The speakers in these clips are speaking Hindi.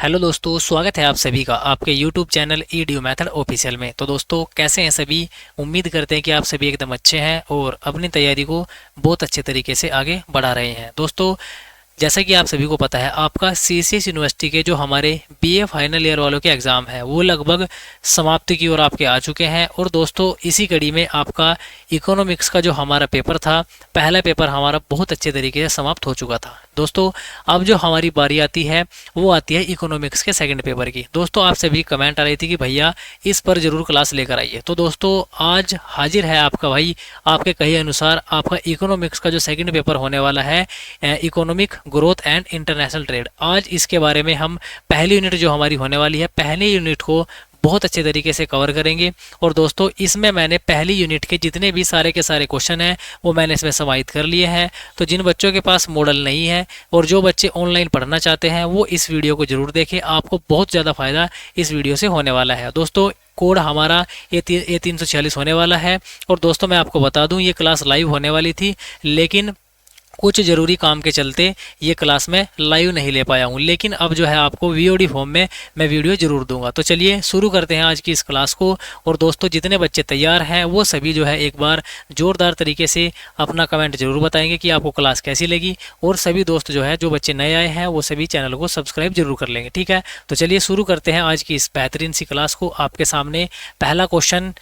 हेलो दोस्तों, स्वागत है आप सभी का आपके YouTube channel EDU method official में। तो दोस्तों, कैसे हैं सभी। उम्मीद करते हैं कि आप सभी एकदम अच्छे हैं और अपनी तैयारी को बहुत अच्छे तरीके से आगे बढ़ा रहे हैं। दोस्तों, जैसा कि आप सभी को पता है, आपका सीसीएस यूनिवर्सिटी के जो हमारे बीए फाइनल ईयर वालों के एग्ज़ाम है वो लगभग समाप्ति की ओर आपके आ चुके हैं। और दोस्तों, इसी कड़ी में आपका इकोनॉमिक्स का जो हमारा पेपर था, पहला पेपर हमारा बहुत अच्छे तरीके से समाप्त हो चुका था। दोस्तों, अब जो हमारी बारी आती है वो आती है इकोनॉमिक्स के सेकंड पेपर की। दोस्तों, आप सभी कमेंट आ रही थी कि भैया इस पर ज़रूर क्लास लेकर आइए। तो दोस्तों, आज हाजिर है आपका भाई, आपके कहे अनुसार आपका इकोनॉमिक्स का जो सेकंड पेपर होने वाला है, economic growth and international trade. आज इसके बारे में हम पहली यूनिट जो हमारी होने वाली है, पहली यूनिट को बहुत अच्छे तरीके से कवर करेंगे। और दोस्तों, इसमें मैंने पहली यूनिट के जितने भी सारे के सारे क्वेश्चन हैं वो मैंने इसमें समाहित कर लिए हैं। तो जिन बच्चों के पास मॉडल नहीं है और जो बच्चे ऑनलाइन पढ़ना चाहते हैं वो इस वीडियो को जरूर देखें, आपको बहुत ज़्यादा फायदा इस वीडियो से होने वाला है। दोस्तों, कोड हमारा ए 346 होने वाला है। और दोस्तों, मैं आपको बता दूं, ये क्लास लाइव होने वाली थी, लेकिन कुछ ज़रूरी काम के चलते ये क्लास में लाइव नहीं ले पाया हूँ। लेकिन अब जो है आपको वीओडी फॉर्म में मैं वीडियो ज़रूर दूंगा। तो चलिए शुरू करते हैं आज की इस क्लास को। और दोस्तों, जितने बच्चे तैयार हैं वो सभी जो है एक बार ज़ोरदार तरीके से अपना कमेंट जरूर बताएंगे कि आपको क्लास कैसी लगी। और सभी दोस्त जो है, जो बच्चे नए आए हैं, वो सभी चैनल को सब्सक्राइब जरूर कर लेंगे। ठीक है, तो चलिए शुरू करते हैं आज की इस बेहतरीन सी क्लास को। आपके सामने पहला क्वेश्चन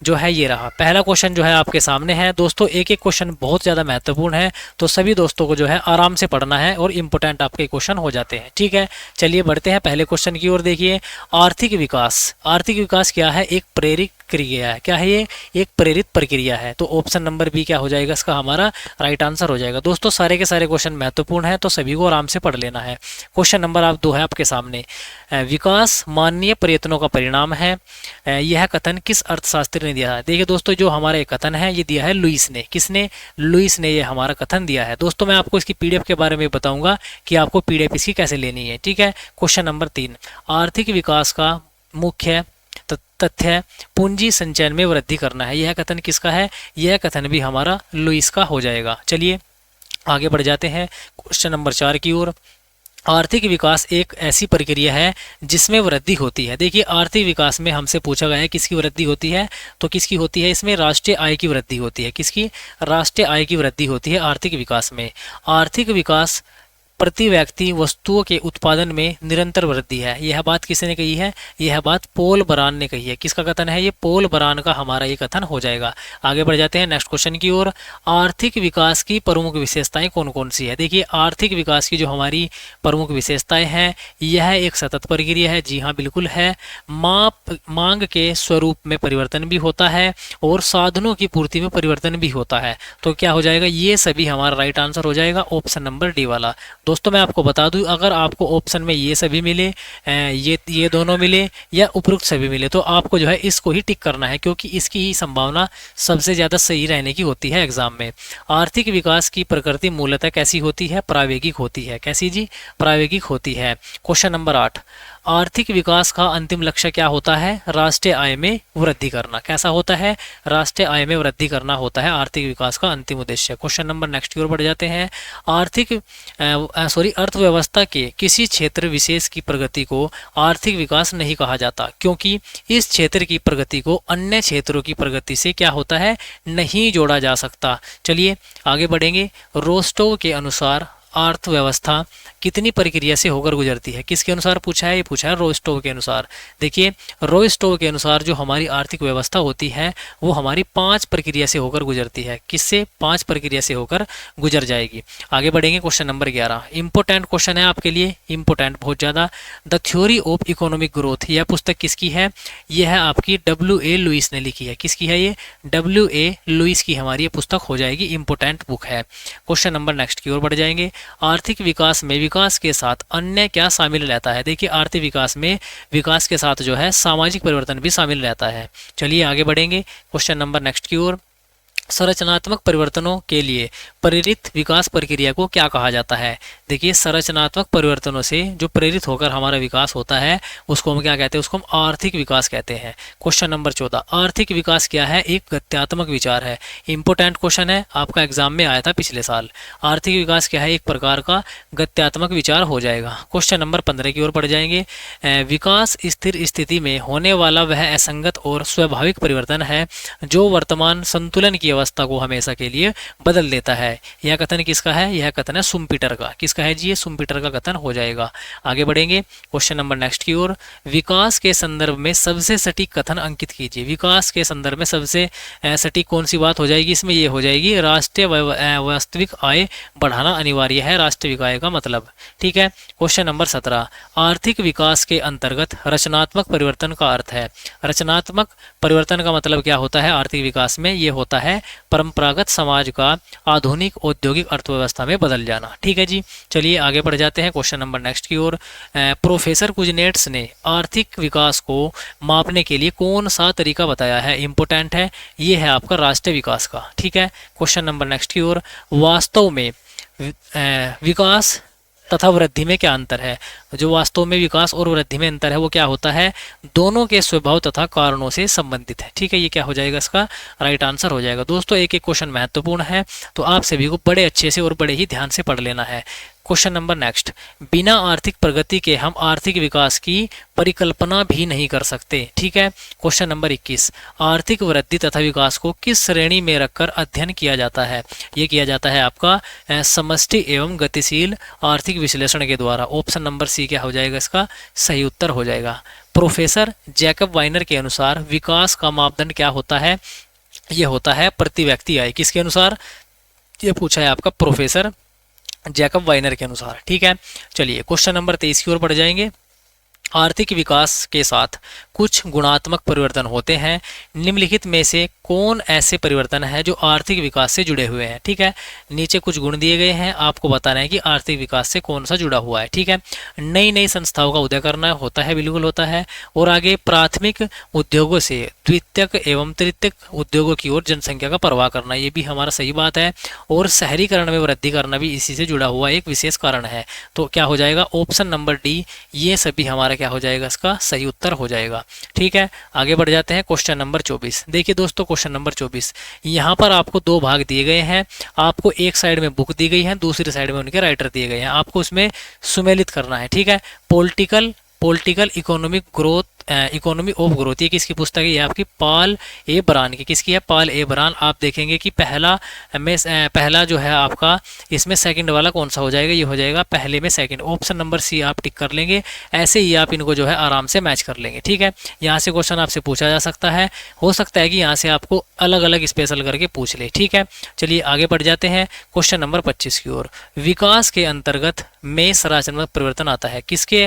जो है ये रहा। पहला क्वेश्चन जो है आपके सामने है। दोस्तों, एक एक क्वेश्चन बहुत ज़्यादा महत्वपूर्ण है, तो सभी दोस्तों को जो है आराम से पढ़ना है और इम्पोर्टेंट आपके क्वेश्चन हो जाते हैं। ठीक है, चलिए बढ़ते हैं पहले क्वेश्चन की ओर। देखिए, आर्थिक विकास। आर्थिक विकास क्या है? एक प्रेरित क्रिया है। क्या है ये? एक प्रेरित प्रक्रिया है। तो ऑप्शन नंबर बी क्या हो जाएगा इसका? हमारा राइट आंसर हो जाएगा। दोस्तों, सारे के सारे क्वेश्चन महत्वपूर्ण है, तो सभी को आराम से पढ़ लेना है। क्वेश्चन नंबर आप 2 है आपके सामने। विकास माननीय प्रयत्नों का परिणाम है। यह कथन किस अर्थशास्त्री ने दिया है? देखिए दोस्तों, जो हमारा ये कथन है ये दिया है लुईस ने। किसने? लुईस ने ये हमारा कथन दिया है। दोस्तों, मैं आपको इसकी पीडीएफ के बारे में बताऊंगा कि आपको पीडीएफ इसकी कैसे लेनी है। ठीक है, क्वेश्चन नंबर 3, आर्थिक विकास का मुख्य तथ्य पूंजी संचयन में वृद्धि करना है। यह कथन किसका है? यह कथन भी हमारा लुईस का हो जाएगा। चलिए आगे बढ़ जाते हैं क्वेश्चन नंबर 4 की ओर। आर्थिक विकास एक ऐसी प्रक्रिया है जिसमें वृद्धि होती है। देखिए, आर्थिक विकास में हमसे पूछा गया है किसकी वृद्धि होती है, तो किसकी होती है? इसमें राष्ट्रीय आय की वृद्धि होती है। किसकी? राष्ट्रीय आय की वृद्धि होती है आर्थिक विकास में। आर्थिक विकास प्रति व्यक्ति वस्तुओं के उत्पादन में निरंतर वृद्धि है। यह बात किसने कही है? यह बात पॉल बरान ने कही है। किसका कथन है ये? पॉल बरान का हमारा ये कथन हो जाएगा। आगे बढ़ जाते हैं नेक्स्ट क्वेश्चन की ओर। आर्थिक विकास की प्रमुख विशेषताएं कौन कौन सी है? देखिए, आर्थिक विकास की जो हमारी प्रमुख विशेषताएं हैं, यह एक सतत प्रक्रिया है। जी हाँ, बिल्कुल है। मांग के स्वरूप में परिवर्तन भी होता है और साधनों की पूर्ति में परिवर्तन भी होता है। तो क्या हो जाएगा? ये सभी हमारा राइट आंसर हो जाएगा, ऑप्शन नंबर डी वाला। दोस्तों, मैं आपको बता दूं, अगर आपको ऑप्शन में ये सभी मिले, ये दोनों मिले या उपरोक्त सभी मिले, तो आपको जो है इसको ही टिक करना है, क्योंकि इसकी ही संभावना सबसे ज़्यादा सही रहने की होती है एग्जाम में। आर्थिक विकास की प्रकृति मूलतः कैसी होती है? प्रायोगिक होती है। कैसी जी? प्रायोगिक होती है। क्वेश्चन नंबर 8, आर्थिक विकास का अंतिम लक्ष्य क्या होता है? राष्ट्रीय आय में वृद्धि करना। कैसा होता है? राष्ट्रीय आय में वृद्धि करना होता है आर्थिक विकास का अंतिम उद्देश्य। क्वेश्चन नंबर नेक्स्ट की ओर बढ़ जाते हैं। अर्थव्यवस्था के किसी क्षेत्र विशेष की प्रगति को आर्थिक विकास नहीं कहा जाता, क्योंकि इस क्षेत्र की प्रगति को अन्य क्षेत्रों की प्रगति से क्या होता है? नहीं जोड़ा जा सकता। चलिए आगे बढ़ेंगे। रोस्टोव के अनुसार अर्थव्यवस्था कितनी प्रक्रिया से होकर गुजरती है? किसके अनुसार पूछा है? ये पूछा है रोस्टोव के अनुसार। देखिए, रोस्टोव के अनुसार जो हमारी आर्थिक व्यवस्था होती है वो हमारी 5 प्रक्रिया से होकर गुजरती है। किससे? 5 प्रक्रिया से होकर गुजर जाएगी। आगे बढ़ेंगे क्वेश्चन नंबर 11। इंपोर्टेंट क्वेश्चन है आपके लिए, इंपोर्टेंट बहुत ज़्यादा। The theory of economic growth, यह पुस्तक किसकी है? यह है आपकी W.A. लुईस ने लिखी है। किसकी है ये? W.A. लुईस की हमारी ये पुस्तक हो जाएगी, इंपोर्टेंट बुक है। क्वेश्चन नंबर नेक्स्ट की ओर बढ़ जाएंगे। आर्थिक विकास में विकास के साथ अन्य क्या शामिल रहता है? देखिए, आर्थिक विकास में विकास के साथ जो है सामाजिक परिवर्तन भी शामिल रहता है। चलिए आगे बढ़ेंगे क्वेश्चन नंबर नेक्स्ट की ओर। संरचनात्मक परिवर्तनों के लिए प्रेरित विकास प्रक्रिया को क्या कहा जाता है? देखिए, संरचनात्मक परिवर्तनों से जो प्रेरित होकर हमारा विकास होता है उसको हम क्या कहते हैं? उसको हम आर्थिक विकास कहते हैं। क्वेश्चन नंबर 14, आर्थिक विकास क्या है? एक गत्यात्मक विचार है। इंपोर्टेंट क्वेश्चन है, आपका एग्जाम में आया था पिछले साल। आर्थिक विकास क्या है? एक प्रकार का गत्यात्मक विचार हो जाएगा। क्वेश्चन नंबर 15 की ओर बढ़ जाएंगे। विकास स्थिर स्थिति में होने वाला वह असंगत और स्वाभाविक परिवर्तन है जो वर्तमान संतुलन की अवस्था को हमेशा के लिए बदल देता है। यह कथन किसका है? यह कथन है शुम्पीटर का। किसका है जी? ये शुम्पीटर का कथन हो जाएगा। आगे बढ़ेंगे क्वेश्चन नंबर नेक्स्ट की ओर। विकास के संदर्भ में सबसे सटीक कथन अंकित कीजिए। विकास के संदर्भ में सबसे सटीक कौन सी बात हो जाएगी? इसमें ये हो जाएगी राष्ट्रीय वास्तविक आय बढ़ाना अनिवार्य है, राष्ट्रीय आय का मतलब। ठीक है। क्वेश्चन नंबर 17, आर्थिक विकास के अंतर्गत रचनात्मक परिवर्तन का अर्थ है। रचनात्मक परिवर्तन का मतलब क्या होता है आर्थिक विकास में? ये होता है परंपरागत समाज का आधुनिक औद्योगिक अर्थव्यवस्था में बदल जाना। ठीक है जी, चलिए आगे बढ़ जाते हैं क्वेश्चन नंबर नेक्स्ट की ओर। प्रोफेसर कुजनेट्स ने आर्थिक विकास को मापने के लिए कौन सा तरीका बताया है? इंपोर्टेंट है, ये है आपका राष्ट्रीय विकास का। ठीक है। क्वेश्चन नंबर नेक्स्ट की ओर। वास्तव में विकास तथा वृद्धि में क्या अंतर है? जो वास्तव में विकास और वृद्धि में अंतर है वो क्या होता है? दोनों के स्वभाव तथा कारणों से संबंधित है। ठीक है, ये क्या हो जाएगा? इसका राइट आंसर हो जाएगा। दोस्तों, एक एक क्वेश्चन महत्वपूर्ण है, तो आप सभी को बड़े अच्छे से और बड़े ही ध्यान से पढ़ लेना है। क्वेश्चन नंबर नेक्स्ट, बिना आर्थिक प्रगति के हम आर्थिक विकास की परिकल्पना भी नहीं कर सकते। ठीक है। क्वेश्चन नंबर 21, आर्थिक वृद्धि तथा विकास को किस श्रेणी में रखकर अध्ययन किया जाता है? ये किया जाता है आपका समष्टि एवं गतिशील आर्थिक विश्लेषण के द्वारा। ऑप्शन नंबर सी क्या हो जाएगा? इसका सही उत्तर हो जाएगा। प्रोफेसर जैकब वाइनर के अनुसार विकास का मापदंड क्या होता है? ये होता है प्रति व्यक्ति आय। किसके अनुसार? ये पूछा है आपका प्रोफेसर जैकब वाइनर के अनुसार। ठीक है। चलिए क्वेश्चन नंबर 23 की ओर बढ़ जाएंगे। आर्थिक विकास के साथ कुछ गुणात्मक परिवर्तन होते हैं। निम्नलिखित में से कौन ऐसे परिवर्तन है जो आर्थिक विकास से जुड़े हुए हैं? ठीक है, नीचे कुछ गुण दिए गए हैं, आपको बताना है कि आर्थिक विकास से कौन सा जुड़ा हुआ है। ठीक है। नई नई संस्थाओं का उदय करना होता है, बिल्कुल होता है। और आगे प्राथमिक उद्योगों से द्वितीयक एवं तृतीयक उद्योगों की ओर जनसंख्या का प्रवाह करना, ये भी हमारा सही बात है। और शहरीकरण में वृद्धि करना भी इसी से जुड़ा हुआ एक विशेष कारण है। तो क्या हो जाएगा? ऑप्शन नंबर डी, ये सभी हमारा क्या हो जाएगा? इसका सही उत्तर हो जाएगा। ठीक है, आगे बढ़ जाते हैं क्वेश्चन नंबर 24। देखिए दोस्तों, क्वेश्चन नंबर 24, यहाँ पर आपको दो भाग दिए गए हैं। आपको एक साइड में बुक दी गई है, दूसरी साइड में उनके राइटर दिए गए हैं। आपको इसमें सुमेलित करना है। ठीक है। Political economic growth, economy of growth, ये किसकी पुस्तक है? ये आपकी पॉल ए ब्रान की। किसकी है? पॉल ए ब्रान। आप देखेंगे कि पहला जो है आपका, इसमें सेकंड वाला कौन सा हो जाएगा? ये हो जाएगा पहले में सेकंड। ऑप्शन नंबर सी आप टिक कर लेंगे। ऐसे ही आप इनको जो है आराम से मैच कर लेंगे। ठीक है। यहाँ से क्वेश्चन आपसे पूछा जा सकता है, हो सकता है कि यहाँ से आपको अलग अलग स्पेशल करके पूछ ले। ठीक है। चलिए आगे बढ़ जाते हैं क्वेश्चन नंबर 25 की ओर। विकास के अंतर्गत में संरचनात्मक परिवर्तन आता है। किसके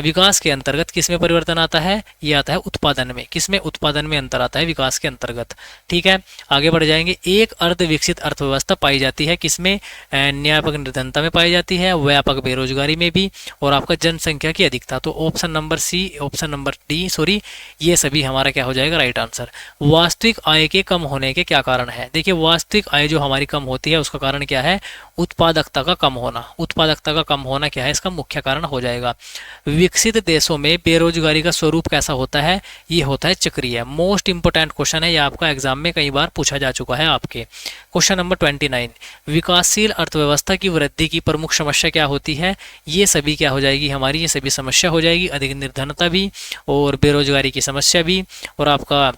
विकास के अंतर्गत किसमें परिवर्तन आता है? ये आता है उत्पादन में। किसमें? उत्पादन में अंतर आता है विकास के अंतर्गत। ठीक है, आगे बढ़ जाएंगे। एक अर्ध विकसित अर्थव्यवस्था पाई जाती है किसमें? न्यायपक निर्धनता में पाई जाती है, व्यापक बेरोजगारी में भी, और आपका जनसंख्या की अधिकता। तो option number C, option number D sorry, ये सभी हमारा क्या हो जाएगा? Right answer. वास्तविक आय के कम होने के क्या कारण है? देखिए, वास्तविक आय जो हमारी कम होती है उसका कारण क्या है? उत्पादकता का कम होना। उत्पादकता का कम होना क्या है? इसका मुख्य कारण हो जाएगा। विकसित देशों में बेरोजगारी का स्वरूप कैसा होता है? ये होता है चक्रीय। मोस्ट इंपोर्टेंट क्वेश्चन है, ये आपका एग्जाम में कई बार पूछा जा चुका है आपके। क्वेश्चन नंबर 29, विकासशील अर्थव्यवस्था की वृद्धि की प्रमुख समस्या क्या होती है? ये सभी क्या हो जाएगी हमारी? ये सभी समस्या हो जाएगी। अधिक निर्धनता भी, और बेरोजगारी की समस्या भी, और आपका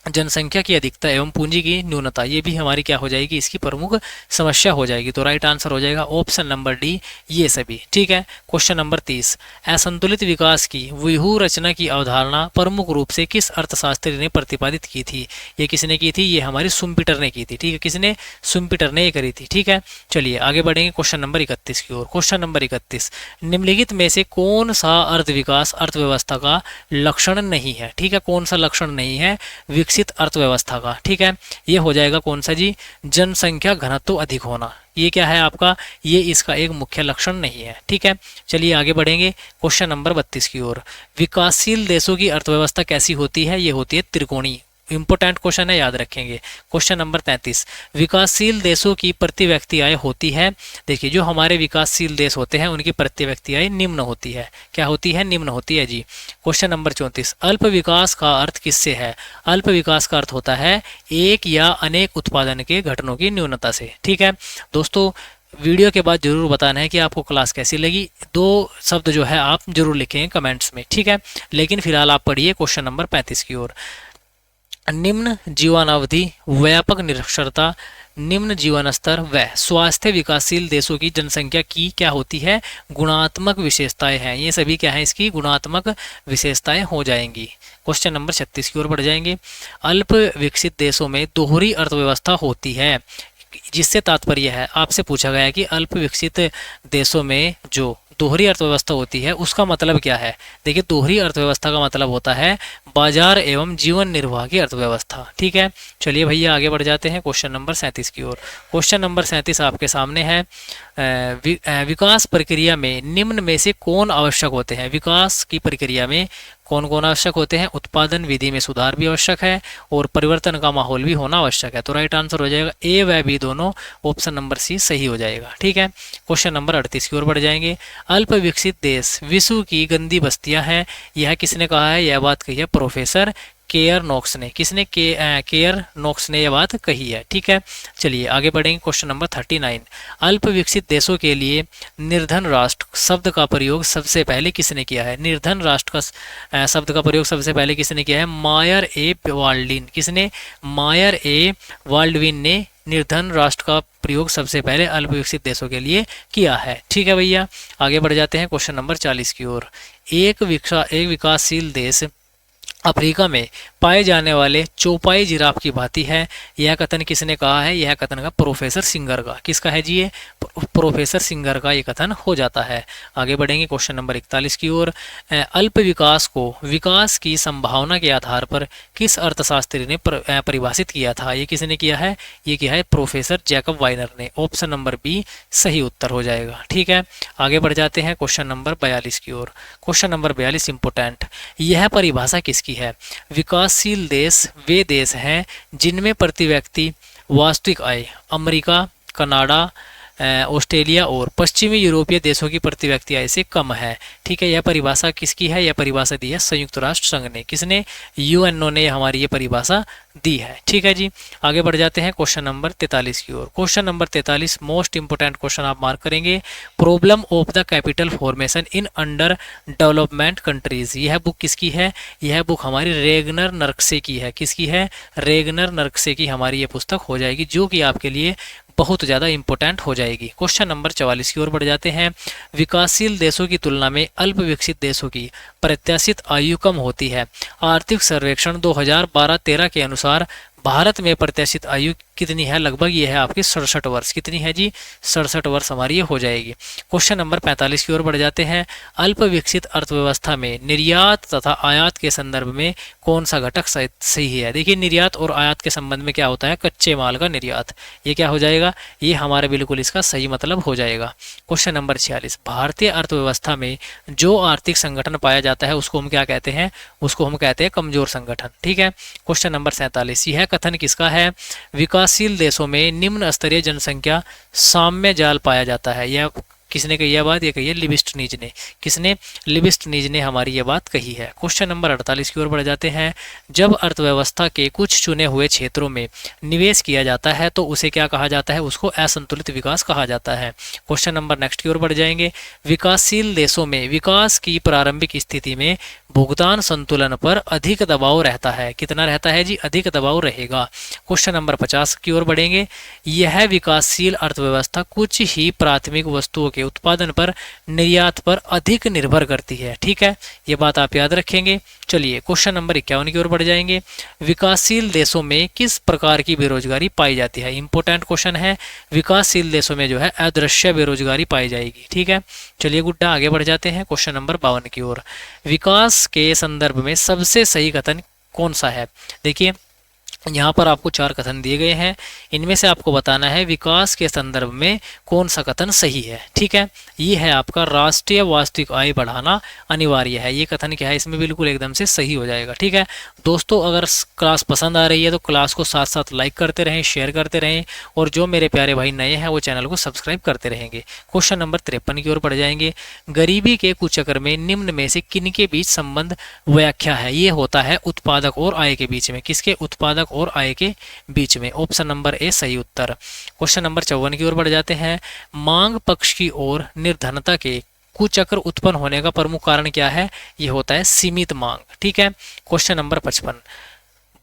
जनसंख्या की अधिकता एवं पूंजी की न्यूनता, ये भी हमारी क्या हो जाएगी? इसकी प्रमुख समस्या हो जाएगी। तो राइट आंसर हो जाएगा ऑप्शन नंबर डी, ये सभी। ठीक है। क्वेश्चन नंबर 30, असंतुलित विकास की व्यूह रचना की अवधारणा प्रमुख रूप से किस अर्थशास्त्री ने प्रतिपादित की थी? ये किसने की थी? ये हमारी शुम्पीटर ने की थी। ठीक है, किसने? शुम्पीटर ने ये करी थी। ठीक है। चलिए आगे बढ़ेंगे क्वेश्चन नंबर 31 की ओर। क्वेश्चन नंबर 31, निम्नलिखित में से कौन सा अर्थ विकास अर्थव्यवस्था का लक्षण नहीं है? ठीक है, कौन सा लक्षण नहीं है विकसित अर्थव्यवस्था का? ठीक है, ये हो जाएगा कौन सा जी? जनसंख्या घनत्व अधिक होना। ये क्या है आपका? ये इसका एक मुख्य लक्षण नहीं है। ठीक है। चलिए आगे बढ़ेंगे क्वेश्चन नंबर 32 की ओर। विकासशील देशों की अर्थव्यवस्था कैसी होती है? ये होती है त्रिकोणीय। इंपॉर्टेंट क्वेश्चन है, याद रखेंगे। क्वेश्चन नंबर 33, विकासशील देशों की प्रति व्यक्ति आय होती है। देखिए जो हमारे विकासशील देश होते हैं उनकी प्रति व्यक्ति आय निम्न होती है। क्या होती है? निम्न होती है जी। क्वेश्चन नंबर 34, अल्प विकास का अर्थ किससे है? अल्प विकास का अर्थ होता है एक या अनेक उत्पादन के घटनों की न्यूनता से। ठीक है दोस्तों, वीडियो के बाद जरूर बताना है कि आपको क्लास कैसी लगी। 2 शब्द जो है आप जरूर लिखेंगे कमेंट्स में, ठीक है। लेकिन फिलहाल आप पढ़िए क्वेश्चन नंबर 35 की ओर। निम्न जीवनावधि, व्यापक निरक्षरता, निम्न जीवन स्तर व स्वास्थ्य विकासशील देशों की जनसंख्या की क्या होती है? गुणात्मक विशेषताएं हैं। ये सभी क्या है? इसकी गुणात्मक विशेषताएं हो जाएंगी। क्वेश्चन नंबर 36 की ओर बढ़ जाएंगे। अल्प विकसित देशों में दोहरी अर्थव्यवस्था होती है, जिससे तात्पर्य है, आपसे पूछा गया है कि अल्प विकसित देशों में जो दोहरी अर्थव्यवस्था होती है उसका मतलब क्या है। देखिए दोहरी अर्थव्यवस्था का मतलब होता है बाजार एवं जीवन निर्वाह की अर्थव्यवस्था। ठीक है, चलिए भैया आगे बढ़ जाते हैं क्वेश्चन नंबर 37 की ओर। क्वेश्चन नंबर 37 आपके सामने है। विकास प्रक्रिया में निम्न में से कौन आवश्यक होते हैं? विकास की प्रक्रिया में कौन कौन आवश्यक होते हैं? उत्पादन विधि में सुधार भी आवश्यक है और परिवर्तन का माहौल भी होना आवश्यक है। तो राइट आंसर हो जाएगा ए व बी दोनों, ऑप्शन नंबर सी सही हो जाएगा। ठीक है, क्वेश्चन नंबर 38 की ओर बढ़ जाएंगे। अल्प विकसित देश विश्व की गंदी बस्तियां हैं, यह किसने कहा है? यह बात कही है प्रोफेसर केयर नोक्स ने। किसने? केयर नोक्स ने यह बात कही है। ठीक है, चलिए आगे बढ़ेंगे क्वेश्चन नंबर 39। अल्प विकसित देशों के लिए निर्धन राष्ट्र शब्द का प्रयोग सबसे पहले किसने किया है? निर्धन राष्ट्र का शब्द का प्रयोग सबसे पहले किसने किया है? मायर ए वाल्डिन। किसने? मायर ए वाल्डविन ने निर्धन राष्ट्र का प्रयोग सबसे पहले अल्प विकसित देशों के लिए किया है। ठीक है भैया, आगे बढ़ जाते हैं क्वेश्चन नंबर 40 की ओर। एक विकासशील देश अफ्रीका में पाए जाने वाले चौपाई जिराफ की भांति है, यह कथन किसने कहा है? यह कथन का प्रोफेसर सिंगर का। किसका है जी? ये प्रोफेसर सिंगर का ये कथन हो जाता है। आगे बढ़ेंगे क्वेश्चन नंबर 41 की ओर। अल्प विकास को विकास की संभावना के आधार पर किस अर्थशास्त्री ने परिभाषित किया था? ये किसने किया है? ये किया है प्रोफेसर जैकब वाइनर ने। ऑप्शन नंबर बी सही उत्तर हो जाएगा। ठीक है, आगे बढ़ जाते हैं क्वेश्चन नंबर 42 की ओर। Question number 42 important. यह परिभाषा किसकी है? विकासशील देश वे देश हैं जिनमें प्रति व्यक्ति वास्तविक आय अमेरिका, कनाडा, ऑस्ट्रेलिया और पश्चिमी यूरोपीय देशों की प्रति व्यक्ति आय से कम है। ठीक है, यह परिभाषा किसकी है? यह परिभाषा दी है संयुक्त राष्ट्र संघ ने। किसने? यूएनओ ने हमारी ये परिभाषा दी है। ठीक है जी, आगे बढ़ जाते हैं क्वेश्चन नंबर 43 की ओर। Question number 43 most important question आप मार्क करेंगे। Problem of the capital formation in under development countries. यह बुक किसकी है? यह बुक हमारी रेगनर नर्कसे की है। किसकी है? रेगनर नर्कसे की हमारी ये पुस्तक हो जाएगी, जो कि आपके लिए बहुत ज़्यादा इंपॉर्टेंट हो जाएगी। क्वेश्चन नंबर 44 की ओर बढ़ जाते हैं। विकासशील देशों की तुलना में अल्प विकसित देशों की प्रत्याशित आयु कम होती है। आर्थिक सर्वेक्षण 2012-13 के अनुसार भारत में प्रत्याशित आयु कितनी है? लगभग ये है आपकी 67 वर्ष। कितनी है जी? 67 वर्ष हमारी ये हो जाएगी। क्वेश्चन नंबर 45 की ओर बढ़ जाते हैं। अल्प विकसित अर्थव्यवस्था में निर्यात तथा आयात के संदर्भ में कौन सा घटक सही है? देखिए निर्यात और आयात के संबंध में क्या होता है? कच्चे माल का निर्यात। ये क्या हो जाएगा? ये हमारे बिल्कुल इसका सही मतलब हो जाएगा। Question number 46। भारतीय अर्थव्यवस्था में जो आर्थिक संगठन पाया जाता है उसको हम क्या कहते हैं? उसको हम कहते हैं कमजोर संगठन। ठीक है, क्वेश्चन नंबर 47। यह कथन किसका है? विकासशील देशों में निम्न स्तरीय जनसंख्या साम्य जाल पाया जाता है। यह किसने कही यह बात? ये कही है लिबिस्टनीज ने। किसने? लिबिस्टनीज ने हमारी ये बात कही है। क्वेश्चन नंबर 48 की ओर बढ़ जाते हैं। जब अर्थव्यवस्था के कुछ चुने हुए क्षेत्रों में निवेश किया जाता है तो उसे क्या कहा जाता है? उसको असंतुलित विकास कहा जाता है। क्वेश्चन नंबर नेक्स्ट की ओर बढ़ जाएंगे। विकासशील देशों में विकास की प्रारंभिक स्थिति में भुगतान संतुलन पर अधिक दबाव रहता है। कितना रहता है जी? अधिक दबाव रहेगा। क्वेश्चन नंबर 50 की ओर बढ़ेंगे। यह विकासशील अर्थव्यवस्था कुछ ही प्राथमिक वस्तुओं के उत्पादन पर निर्यात पर अधिक निर्भर करती है। ठीक है, ये बात आप याद रखेंगे। चलिए क्वेश्चन नंबर 51 की ओर बढ़ जाएंगे। विकासशील देशों में किस प्रकार की बेरोजगारी पाई जाती है? इंपॉर्टेंट क्वेश्चन है। विकासशील देशों में जो है अदृश्य बेरोजगारी पाई जाएगी। ठीक है, चलिए गुड्डा आगे बढ़ जाते हैं क्वेश्चन नंबर 52 की ओर। विकास के संदर्भ में सबसे सही कथन कौन सा है? देखिए यहाँ पर आपको 4 कथन दिए गए हैं, इनमें से आपको बताना है विकास के संदर्भ में कौन सा कथन सही है। ठीक है, ये है आपका राष्ट्रीय वास्तविक आय बढ़ाना अनिवार्य है, ये कथन क्या है, इसमें बिल्कुल एकदम से सही हो जाएगा। ठीक है दोस्तों, अगर क्लास पसंद आ रही है तो क्लास को साथ साथ लाइक करते रहें, शेयर करते रहें, और जो मेरे प्यारे भाई नए हैं वो चैनल को सब्सक्राइब करते रहेंगे। क्वेश्चन नंबर 53 की ओर बढ़ जाएंगे। गरीबी के कुचक्र में निम्न में से किन के बीच संबंध व्याख्या है? ये होता है उत्पादक और आय के बीच में। किसके? उत्पादक और आय के बीच में। ऑप्शन नंबर ए सही उत्तर। क्वेश्चन नंबर 54 की ओर बढ़ जाते हैं। मांग पक्ष की ओर निर्धनता के कुचक्र उत्पन्न होने का प्रमुख कारण क्या है? ये होता है सीमित मांग। ठीक है, क्वेश्चन नंबर 55।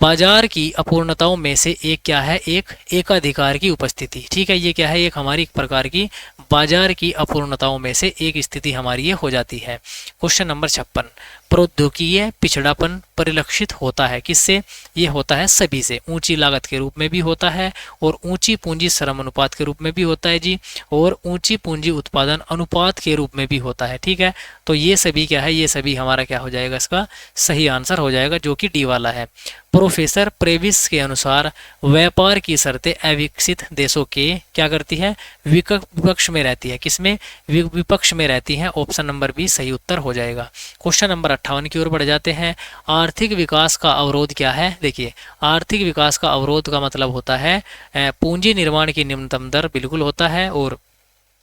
बाजार की अपूर्णताओं में से एक क्या है? एक एकाधिकार की उपस्थिति। ठीक है, ये क्या है? एक हमारी एक प्रकार की बाजार की अपूर्णताओं में से एक स्थिति हमारी ये हो जाती है। Question number 56। प्रौद्योगिकीय पिछड़ापन परिलक्षित होता है किससे? ये होता है सभी से। ऊंची लागत के रूप में भी होता है, और ऊंची पूंजी श्रम अनुपात के रूप में भी होता है जी, और ऊंची पूंजी उत्पादन अनुपात के रूप में भी होता है। ठीक है, तो ये सभी क्या है? ये सभी हमारा क्या हो जाएगा? इसका सही आंसर हो जाएगा, जो कि डी वाला है। प्रोफेसर प्रेविस के अनुसार व्यापार की शर्तें अविकसित देशों के क्या करती है? विपक्ष में रहती है। किसमें? विपक्ष में रहती है। ऑप्शन नंबर बी सही उत्तर हो जाएगा। क्वेश्चन नंबर 58 की ओर बढ़ जाते हैं। आर्थिक विकास का अवरोध क्या है? देखिए, आर्थिक विकास का अवरोध का मतलब होता है पूंजी निर्माण की निम्नतम दर, बिल्कुल होता है, और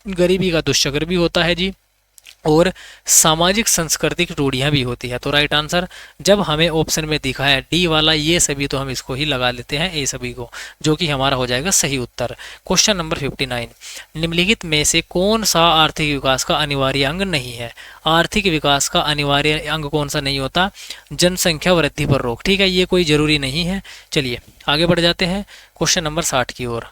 गरीबी का दुष्चक्र भी होता है जी, और सामाजिक सांस्कृतिक रूढ़ियां भी होती है। तो राइट आंसर जब हमें ऑप्शन में दिखा है डी वाला ये सभी, तो हम इसको ही लगा लेते हैं, ए सभी को, जो कि हमारा हो जाएगा सही उत्तर। Question number 59। निम्नलिखित में से कौन सा आर्थिक विकास का अनिवार्य अंग नहीं है? आर्थिक विकास का अनिवार्य अंग कौन सा नहीं होता? जनसंख्या वृद्धि पर रोक। ठीक है, ये कोई जरूरी नहीं है। चलिए आगे बढ़ जाते हैं क्वेश्चन नंबर 60 की ओर।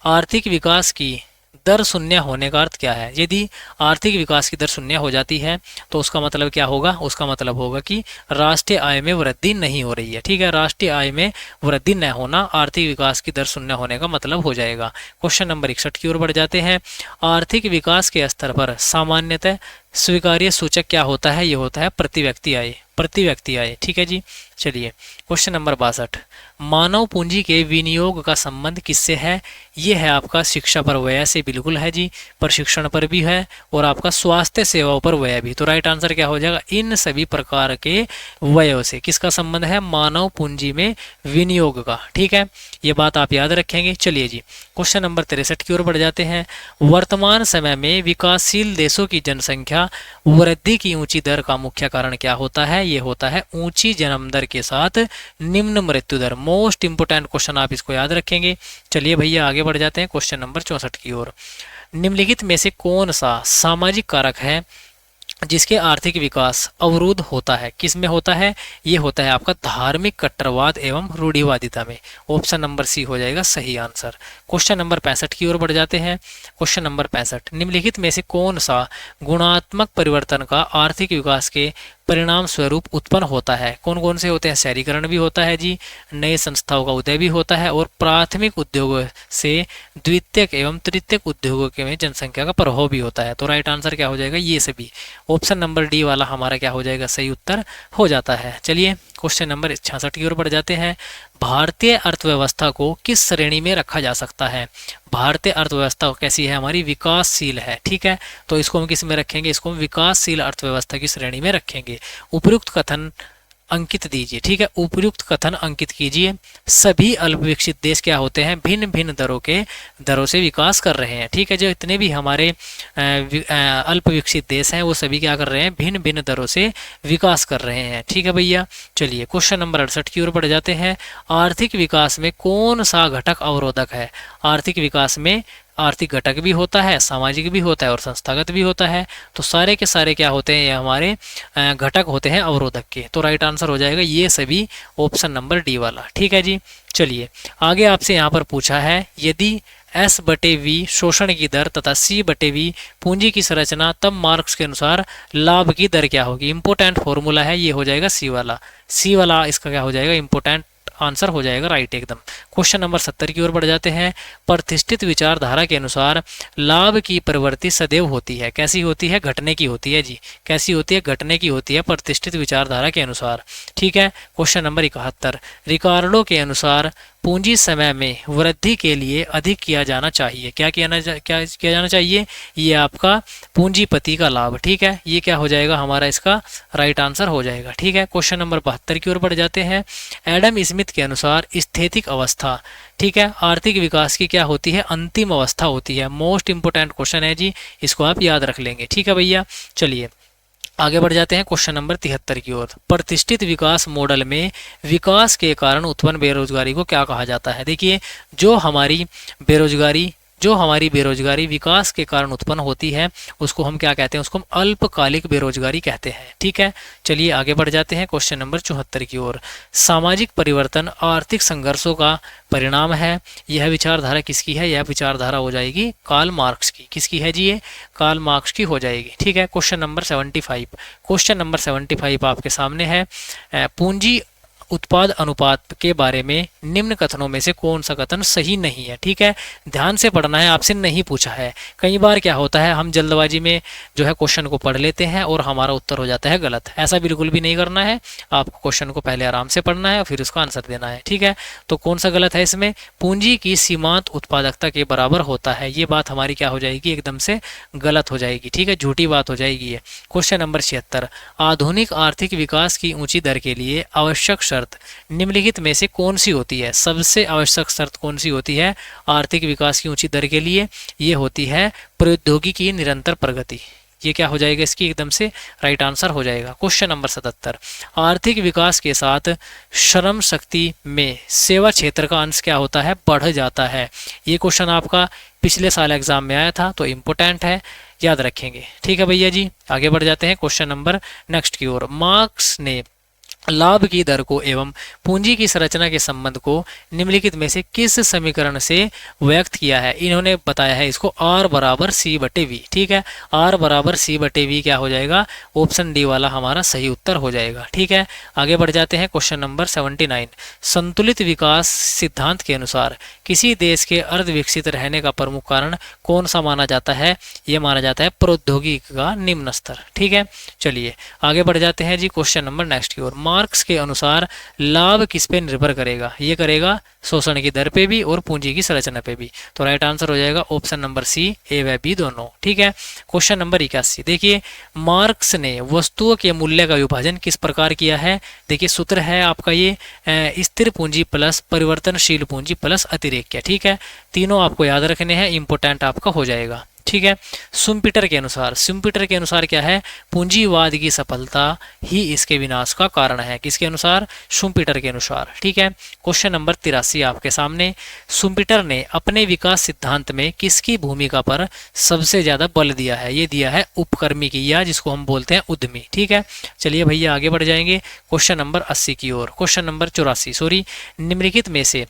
आर्थिक विकास की दर शून्य होने का अर्थ क्या है? यदि आर्थिक विकास की दर शून्य हो जाती है तो उसका मतलब क्या होगा? उसका मतलब होगा कि राष्ट्रीय आय में वृद्धि नहीं हो रही है। ठीक है, राष्ट्रीय आय में वृद्धि न होना आर्थिक विकास की दर शून्य होने का मतलब हो जाएगा। क्वेश्चन नंबर 61 की ओर बढ़ जाते हैं। आर्थिक विकास के स्तर पर सामान्यतः स्वीकार्य सूचक क्या होता है? ये होता है प्रति व्यक्ति आय। प्रति व्यक्ति आय। ठीक है जी, चलिए क्वेश्चन नंबर 62। मानव पूंजी के विनियोग का संबंध किससे है? ये है आपका शिक्षा पर व्यय से, बिल्कुल है जी, प्रशिक्षण पर भी है, और आपका स्वास्थ्य सेवाओं पर व्यय भी। तो राइट आंसर क्या हो जाएगा? इन सभी प्रकार के व्ययों से किसका संबंध है? मानव पूंजी में विनियोग का। ठीक है, ये बात आप याद रखेंगे। चलिए जी क्वेश्चन नंबर 63 की ओर बढ़ जाते हैं। वर्तमान समय में विकासशील देशों की जनसंख्या वृद्धि की ऊंची दर का मुख्य कारण क्या होता है? ये होता है ऊंची जन्म दर के साथ निम्न मृत्यु दर। मोस्ट इंपोर्टेंट क्वेश्चन, आप इसको याद रखेंगे। चलिए भैया आगे बढ़ जाते हैं क्वेश्चन नंबर 64 की ओर। निम्नलिखित में से कौन सा सामाजिक कारक है जिसके आर्थिक विकास अवरुद्ध होता है? किस में होता है? ये होता है आपका धार्मिक कट्टरवाद एवं रूढ़िवादिता में। ऑप्शन नंबर सी हो जाएगा सही आंसर। क्वेश्चन नंबर 65 की ओर बढ़ जाते हैं। Question number 65। निम्नलिखित में से कौन सा गुणात्मक परिवर्तन का आर्थिक विकास के परिणाम स्वरूप उत्पन्न होता है? कौन कौन से होते हैं? शहरीकरण भी होता है जी, नए संस्थाओं का उदय भी होता है, और प्राथमिक उद्योगों से द्वितीयक एवं तृतीयक उद्योगों के में जनसंख्या का प्रभाव भी होता है। तो राइट आंसर क्या हो जाएगा? ये सभी। ऑप्शन नंबर डी वाला हमारा क्या हो जाएगा? सही उत्तर हो जाता है। चलिए क्वेश्चन नंबर 66 की ओर बढ़ जाते हैं। भारतीय अर्थव्यवस्था को किस श्रेणी में रखा जा सकता है? भारतीय अर्थव्यवस्था कैसी है? हमारी विकासशील है। ठीक है, तो इसको हम किस में रखेंगे? इसको हम विकासशील अर्थव्यवस्था की श्रेणी में रखेंगे। उपयुक्त कथन अंकित दीजिए। ठीक है, उपयुक्त कथन अंकित कीजिए। सभी अल्प विकसित देश क्या होते हैं? भिन्न भिन्न दरों से विकास कर रहे हैं। ठीक है, जो इतने भी हमारे अल्प विकसित देश हैं वो सभी क्या कर रहे हैं? भिन्न भिन्न दरों से विकास कर रहे हैं। ठीक है भैया, चलिए क्वेश्चन नंबर 68 की ओर बढ़ जाते हैं। आर्थिक विकास में कौन सा घटक अवरोधक है? आर्थिक विकास में आर्थिक घटक भी होता है, सामाजिक भी होता है, और संस्थागत भी होता है। तो सारे के सारे क्या होते हैं? ये हमारे घटक होते हैं अवरोधक के। तो राइट आंसर हो जाएगा ये सभी, ऑप्शन नंबर डी वाला। ठीक है जी, चलिए आगे आपसे यहाँ पर पूछा है, यदि S/V शोषण की दर तथा C/V पूंजी की संरचना, तब मार्क्स के अनुसार लाभ की दर क्या होगी? इंपोर्टेंट फॉर्मूला है, ये हो जाएगा सी वाला। सी वाला इसका क्या हो जाएगा? इंपोर्टेंट आंसर हो जाएगा राइट एकदम। क्वेश्चन नंबर 70 की ओर बढ़ जाते हैं। प्रतिष्ठित विचारधारा के अनुसार लाभ की प्रवृत्ति सदैव होती है। कैसी होती है? घटने की होती है जी। कैसी होती है? घटने की होती है प्रतिष्ठित विचारधारा के अनुसार। ठीक है, क्वेश्चन नंबर 71। रिकार्डो के अनुसार पूंजी समय में वृद्धि के लिए अधिक किया जाना चाहिए। क्या किया जाना चाहिए? ये आपका पूंजीपति का लाभ। ठीक है, ये क्या हो जाएगा हमारा इसका राइट आंसर हो जाएगा। ठीक है, क्वेश्चन नंबर 72 की ओर बढ़ जाते हैं। एडम स्मिथ के अनुसार स्थैतिक अवस्था, ठीक है, आर्थिक विकास की क्या होती है? अंतिम अवस्था होती है। मोस्ट इंपोर्टेंट क्वेश्चन है जी, इसको आप याद रख लेंगे। ठीक है भैया, चलिए आगे बढ़ जाते हैं क्वेश्चन नंबर 73 की ओर। प्रतिष्ठित विकास मॉडल में विकास के कारण उत्पन्न बेरोजगारी को क्या कहा जाता है? देखिए, जो हमारी बेरोजगारी विकास के कारण उत्पन्न होती है उसको हम क्या कहते हैं? उसको हम अल्पकालिक बेरोजगारी कहते हैं। ठीक है, चलिए आगे बढ़ जाते हैं क्वेश्चन नंबर 74 की ओर। सामाजिक परिवर्तन आर्थिक संघर्षों का परिणाम है। यह विचारधारा किसकी है? यह विचारधारा हो जाएगी कार्ल मार्क्स की। किसकी है जी? ये कार्ल मार्क्स की हो जाएगी। ठीक है, क्वेश्चन नंबर 75। क्वेश्चन नंबर 75 आपके सामने है। पूंजी उत्पाद अनुपात के बारे में निम्न कथनों में से कौन सा कथन सही नहीं है? ठीक है, ध्यान से पढ़ना है, आपसे नहीं पूछा है। कई बार क्या होता है, हम जल्दबाजी में जो है क्वेश्चन को पढ़ लेते हैं और हमारा उत्तर हो जाता है गलत। ऐसा बिल्कुल भी नहीं करना है, आपको क्वेश्चन को पहले आराम से पढ़ना है और फिर उसका आंसर देना है। ठीक है, तो कौन सा गलत है इसमें? पूंजी की सीमांत उत्पादकता के बराबर होता है, ये बात हमारी क्या हो जाएगी? एकदम से गलत हो जाएगी। ठीक है, झूठी बात हो जाएगी ये। Question number 76। आधुनिक आर्थिक विकास की ऊंची दर के लिए आवश्यक शर्त निम्नलिखित में से कौन सी होती है? सबसे आवश्यक शर्त कौन सी होती है आर्थिक विकास की ऊंची दर के लिए? ये होती है प्रौद्योगिकी की निरंतर प्रगति। ये क्या हो जाएगा? इसकी एकदम से राइट आंसर हो जाएगा। Question number 77। आर्थिक विकास के साथ श्रम शक्ति में सेवा क्षेत्र का अंश क्या होता है? बढ़ जाता है। ये क्वेश्चन आपका पिछले साल एग्जाम में आया था, तो इम्पोर्टेंट है, याद रखेंगे। ठीक है भैया जी, आगे बढ़ जाते हैं क्वेश्चन नंबर नेक्स्ट की ओर। मार्क्स ने लाभ की दर को एवं पूंजी की संरचना के संबंध को निम्नलिखित में से किस समीकरण से व्यक्त किया है? इन्होंने बताया है इसको R बराबर C/V। ठीक है, R बराबर C/V क्या हो जाएगा? ऑप्शन डी वाला हमारा सही उत्तर हो जाएगा। ठीक है, आगे बढ़ जाते हैं क्वेश्चन नंबर 79। संतुलित विकास सिद्धांत के अनुसार किसी देश के अर्ध विकसित रहने का प्रमुख कारण कौन सा माना जाता है? ये माना जाता है प्रौद्योगिकी का निम्न स्तर। ठीक है, चलिए आगे बढ़ जाते हैं जी क्वेश्चन नंबर नेक्स्ट की ओर। मार्क्स के अनुसार लाभ किस पे निर्भर करेगा? ये करेगा शोषण की दर पे भी और पूंजी की संरचना पे भी। तो राइट आंसर हो जाएगा ऑप्शन नंबर सी, ए व बी दोनों। ठीक है, क्वेश्चन नंबर 81। देखिए, मार्क्स ने वस्तुओं के मूल्य का विभाजन किस प्रकार किया है? देखिए, सूत्र है आपका ये स्थिर पूंजी प्लस परिवर्तनशील पूंजी प्लस अतिरेक्य। ठीक है, तीनों आपको याद रखने हैं, इंपोर्टेंट आपका हो जाएगा। ठीक है, शुम्पीटर के अनुसार क्या है? पूंजीवाद की सफलता ही इसके विनाश का कारण है। किसके अनुसार? शुम्पीटर के अनुसार। ठीक है, क्वेश्चन नंबर 83 आपके सामने। शुम्पीटर ने अपने विकास सिद्धांत में किसकी भूमिका पर सबसे ज्यादा बल दिया है? ये दिया है उपकर्मी की, या जिसको हम बोलते हैं उद्यमी। ठीक है, चलिए भैया आगे बढ़ जाएंगे क्वेश्चन नंबर 80 की ओर। क्वेश्चन नंबर 84 निम्नलिखित में से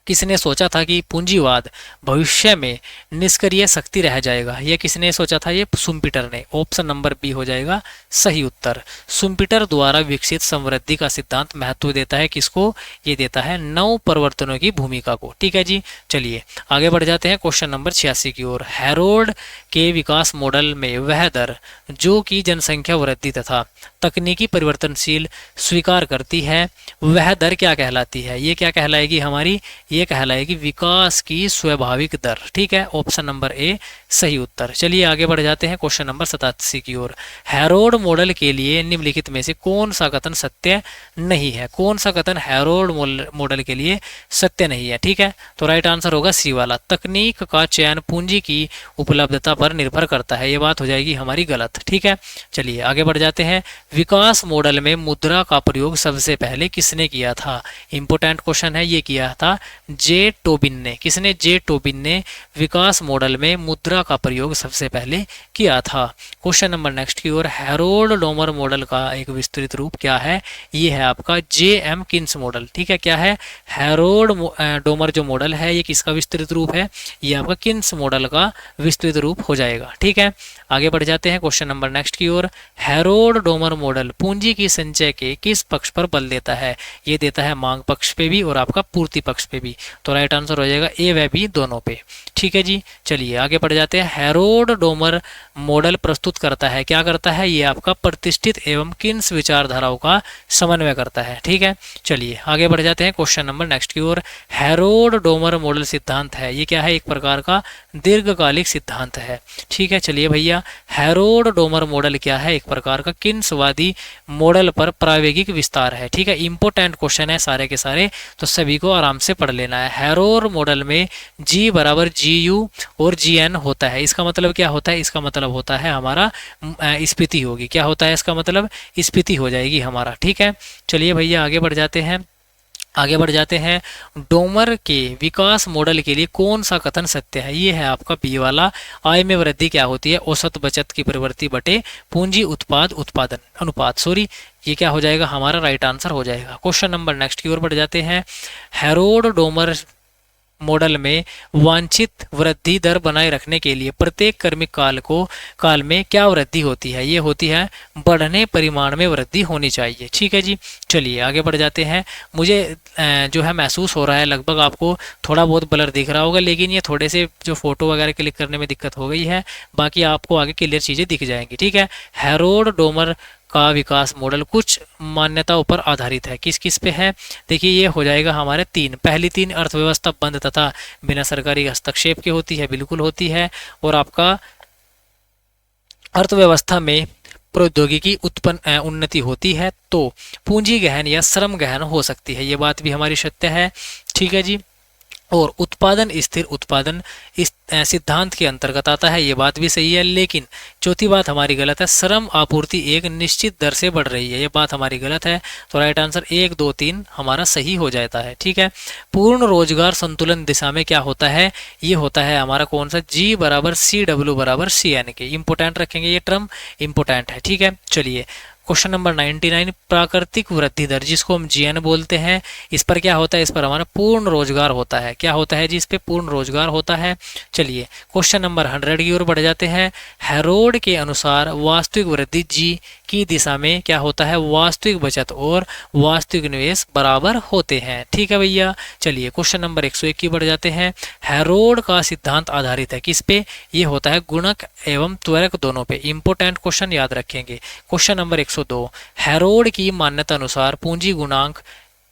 किसने सोचा था कि पूंजीवाद भविष्य में निष्क्रिय शक्ति रह जाएगा? ये किसने सोचा था? ये शुम्पीटर ने। ऑप्शन नंबर बी हो जाएगा सही उत्तर। शुम्पीटर द्वारा विकसित समृद्धि का सिद्धांत महत्व देता है किसको? ये देता है नव परिवर्तनों की भूमिका को। ठीक है जी, चलिए आगे बढ़ जाते हैं क्वेश्चन नंबर 86 की ओर। हैरोल्ड के विकास मॉडल में वह दर जो कि जनसंख्या वृद्धि तथा तकनीकी परिवर्तनशील स्वीकार करती है, वह दर क्या कहलाती है? ये क्या कहलाएगी हमारी? ये कहलाएगी विकास की स्वाभाविक दर। ठीक है, ऑप्शन नंबर ए सही उत्तर। चलिए आगे बढ़ जाते हैं क्वेश्चन नंबर 87 की ओर। हैरोल्ड मॉडल के लिए निम्नलिखित में से कौन सा कथन सत्य नहीं है? कौन सा कथन हैरोल्ड मॉडल के लिए सत्य नहीं है? ठीक है, तो राइट आंसर होगा सी वाला। तकनीक का चयन पूंजी की उपलब्धता पर निर्भर करता है, ये बात हो जाएगी हमारी गलत। ठीक है, चलिए आगे बढ़ जाते हैं। विकास मॉडल में मुद्रा का प्रयोग सबसे पहले किसने किया था? इंपोर्टेंट क्वेश्चन है, ये किया था जे टोबिन ने। किसने? जे टोबिन ने विकास मॉडल में मुद्रा का प्रयोग सबसे पहले किया था। क्वेश्चन नंबर नेक्स्ट की ओर। हैरोल्ड डोमर मॉडल का एक विस्तृत रूप क्या है? ये है आपका जे.एम. Keynes model. ठीक है, क्या है? हैरोल्ड डोमर जो मॉडल है ये किसका विस्तृत रूप है? ये आपका किन्स मॉडल का विस्तृत रूप हो जाएगा। ठीक है, आगे बढ़ जाते हैं क्वेश्चन नंबर नेक्स्ट की ओर। हैरोल्ड डोमर मॉडल पूंजी की संचय के किस पक्ष पर बल देता है? ये देता है मांग पक्ष पे भी और आपका पूर्ति पक्ष पे भी। तो राइट आंसर हो जाएगा ए व बी दोनों पे। ठीक है जी, चलिए आगे बढ़ जाते जाते हैं, हेरोड डोमर मॉडल प्रस्तुत करता है, क्या करता है, ये आपका प्रतिष्ठित एवं किन्स विचारधाराओं का समन्वय करता है। ठीक है, चलिए आगे बढ़ जाते हैं क्वेश्चन नंबर नेक्स्ट की ओर। हेरोड डोमर मॉडल सिद्धांत है, ये क्या है, एक प्रकार का दीर्घकालिक सिद्धांत है। ठीक है, चलिए भैया, हेरोड डोमर मॉडल क्या है, एक प्रकार का किन्सवादी मॉडल पर प्रायोगिक विस्तार है। ठीक है, इंपॉर्टेंट क्वेश्चन है सारे के सारे, तो सभी को आराम से पढ़ लेना है। हेरोड मॉडल में G बराबर GU और GN होता है, इसका मतलब क्या होता है, इसका मतलब होता है हमारा स्फीति होगी, क्या होता है इसका मतलब, स्फीति हो जाएगी हमारा। ठीक है, चलिए भैया आगे बढ़ जाते हैं, आगे बढ़ जाते हैं। डोमर के विकास मॉडल के लिए कौन सा कथन सत्य है, ये है आपका बी वाला। आय में वृद्धि क्या होती है, औसत बचत की प्रवृत्ति बटे पूंजी उत्पाद उत्पादन अनुपात, सॉरी ये क्या हो जाएगा हमारा राइट आंसर हो जाएगा। क्वेश्चन नंबर नेक्स्ट की ओर बढ़ जाते हैं। हेरोड डोमर मॉडल में वांछित वृद्धि दर बनाए रखने के लिए प्रत्येक क्रमिक काल में क्या वृद्धि होती है, ये होती है बढ़ने परिमाण में वृद्धि होनी चाहिए। ठीक है जी, चलिए आगे बढ़ जाते हैं। मुझे जो है महसूस हो रहा है लगभग आपको थोड़ा बहुत ब्लर दिख रहा होगा, लेकिन ये थोड़े से जो फोटो वगैरह क्लिक करने में दिक्कत हो गई है, बाकी आपको आगे क्लियर चीज़ें दिख जाएंगी। ठीक है, हेरोड डोमर का विकास मॉडल कुछ मान्यताओं पर आधारित है, किस किस पे है, देखिए ये हो जाएगा हमारे तीन, पहली तीन अर्थव्यवस्था बंद तथा बिना सरकारी हस्तक्षेप के होती है, बिल्कुल होती है, और आपका अर्थव्यवस्था में प्रौद्योगिकी उत्पन्न उन्नति होती है, तो पूंजी गहन या श्रम गहन हो सकती है, ये बात भी हमारी सत्य है। ठीक है जी, और उत्पादन स्थिर उत्पादन इस सिद्धांत के अंतर्गत आता है, ये बात भी सही है, लेकिन चौथी बात हमारी गलत है, श्रम आपूर्ति एक निश्चित दर से बढ़ रही है, ये बात हमारी गलत है, तो राइट आंसर 1 2 3 हमारा सही हो जाता है। ठीक है, पूर्ण रोजगार संतुलन दिशा में क्या होता है, ये होता है हमारा कौन सा, G बराबर CW बराबर CN के, इंपोर्टेंट रखेंगे, ये टर्म इंपोर्टेंट है। ठीक है, चलिए क्वेश्चन नंबर 99, प्राकृतिक वृद्धि दर जिसको हम GN बोलते हैं, इस पर क्या होता है, इस पर हमारा पूर्ण रोजगार होता है, क्या होता है जी, इस पे पूर्ण रोजगार होता है। चलिए क्वेश्चन नंबर 100 की ओर बढ़ जाते हैं। हेरोड के अनुसार वास्तविक वृद्धि G की दिशा में क्या होता है, वास्तविक बचत और वास्तविक निवेश बराबर होते हैं। ठीक है भैया, चलिए क्वेश्चन नंबर 101 की बढ़ जाते हैं। हेरोड का सिद्धांत आधारित है किस पे, ये होता है गुणक एवं त्वरक दोनों पे, इंपोर्टेंट क्वेश्चन याद रखेंगे। क्वेश्चन नंबर 102, हेरोड की मान्यता अनुसार पूंजी गुणांक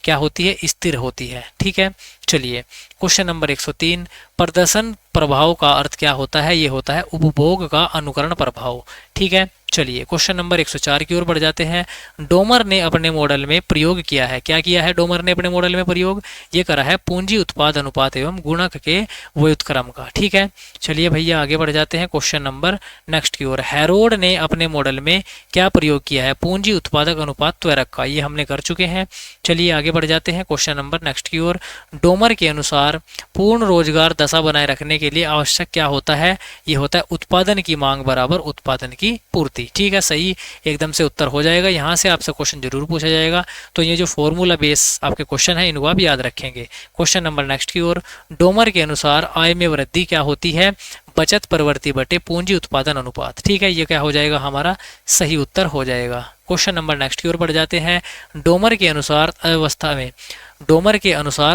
क्या होती है, स्थिर होती है। ठीक है, चलिए क्वेश्चन नंबर 103, प्रदर्शन प्रभाव का अर्थ क्या होता है, ये होता है उपभोग का अनुकरण प्रभाव। ठीक है, चलिए क्वेश्चन नंबर 104 की ओर बढ़ जाते हैं। डोमर ने अपने मॉडल में प्रयोग किया है, क्या किया है डोमर ने अपने मॉडल में प्रयोग, ये करा है पूंजी उत्पाद अनुपात एवं गुणक के व्युत्क्रम का। ठीक है, चलिए भैया आगे बढ़ जाते हैं क्वेश्चन नंबर नेक्स्ट की ओर। हेरोड ने अपने मॉडल में क्या प्रयोग किया है, पूंजी उत्पादक अनुपात त्वरक का, ये हमने कर चुके हैं। चलिए आगे बढ़ जाते हैं क्वेश्चन नंबर नेक्स्ट की ओर। डोमर के अनुसार पूर्ण रोजगार दशा बनाए रखने के लिए आवश्यक क्या होता है, ये होता है उत्पादन की मांग बराबर उत्पादन की पूर्ति। ठीक है, सही एकदम से उत्तर हो जाएगा, यहाँ से आपसे क्वेश्चन जरूर पूछा जाएगा, तो ये जो फॉर्मूला बेस आपके क्वेश्चन है इनको आप याद रखेंगे। क्वेश्चन नंबर नेक्स्ट की ओर। डोमर के अनुसार आय में वृद्धि क्या होती है, बचत प्रवृत्ति बटे पूंजी उत्पादन अनुपात। ठीक है, ये क्या हो जाएगा हमारा सही उत्तर हो जाएगा। क्वेश्चन नंबर नेक्स्ट की ओर बढ़ जाते हैं। डोमर के अनुसार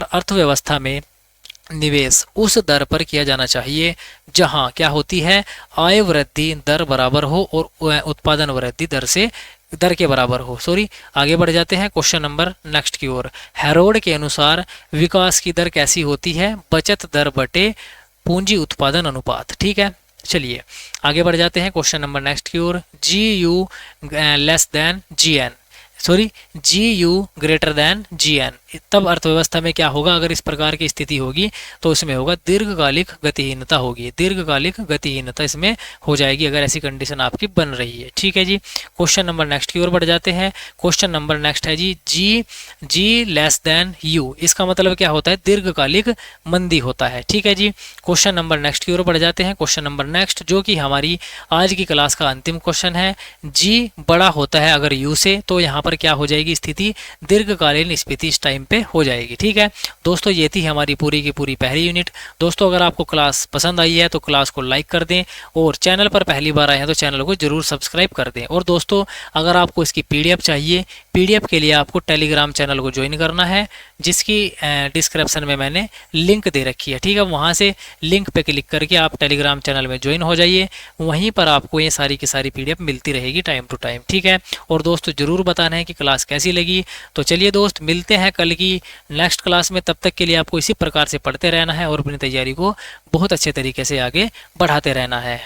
अर्थव्यवस्था में निवेश उस दर पर किया जाना चाहिए जहां क्या होती है, आय वृद्धि दर बराबर हो और उत्पादन वृद्धि दर के बराबर हो। सॉरी, आगे बढ़ जाते हैं क्वेश्चन नंबर नेक्स्ट की ओर। हेरोड के अनुसार विकास की दर कैसी होती है, बचत दर बटे पूंजी उत्पादन अनुपात। ठीक है, चलिए आगे बढ़ जाते हैं क्वेश्चन नंबर नेक्स्ट की ओर। GU less than GN, sorry GU greater than GN, तब अर्थव्यवस्था में क्या होगा, अगर इस प्रकार की स्थिति होगी तो उसमें होगा दीर्घकालिक गतिहीनता होगी, दीर्घकालिक गतिहीनता इसमें हो जाएगी अगर ऐसी कंडीशन आपकी बन रही है। ठीक है जी, क्वेश्चन नंबर नेक्स्ट की ओर बढ़ जाते हैं। क्वेश्चन नंबर नेक्स्ट है जी G लेस देन U, इसका मतलब क्या होता है, दीर्घकालिक मंदी होता है। ठीक है जी, क्वेश्चन नंबर नेक्स्ट की ओर बढ़ जाते हैं। क्वेश्चन नंबर नेक्स्ट जो कि हमारी आज की क्लास का अंतिम क्वेश्चन है, G बड़ा होता है अगर U से, तो यहाँ पर क्या हो जाएगी स्थिति, दीर्घकालीन स्थिति इस टाइम पे हो जाएगी। ठीक है दोस्तों, ये थी हमारी पूरी की पूरी पहली यूनिट। दोस्तों अगर आपको क्लास पसंद आई है तो क्लास को लाइक कर दें, और चैनल पर पहली बार आए हैं तो चैनल को जरूर सब्सक्राइब कर दें। और दोस्तों अगर आपको इसकी पीडीएफ चाहिए, पीडीएफ के लिए आपको टेलीग्राम चैनल को ज्वाइन करना है, जिसकी डिस्क्रिप्शन में मैंने लिंक दे रखी है। ठीक है, वहाँ से लिंक पे क्लिक करके आप टेलीग्राम चैनल में ज्वाइन हो जाइए, वहीं पर आपको ये सारी की सारी पीडीएफ मिलती रहेगी टाइम टू टाइम। ठीक है, और दोस्तों ज़रूर बताना है कि क्लास कैसी लगी। तो चलिए दोस्त, मिलते हैं कल की नेक्स्ट क्लास में। तब तक के लिए आपको इसी प्रकार से पढ़ते रहना है और अपनी तैयारी को बहुत अच्छे तरीके से आगे बढ़ाते रहना है।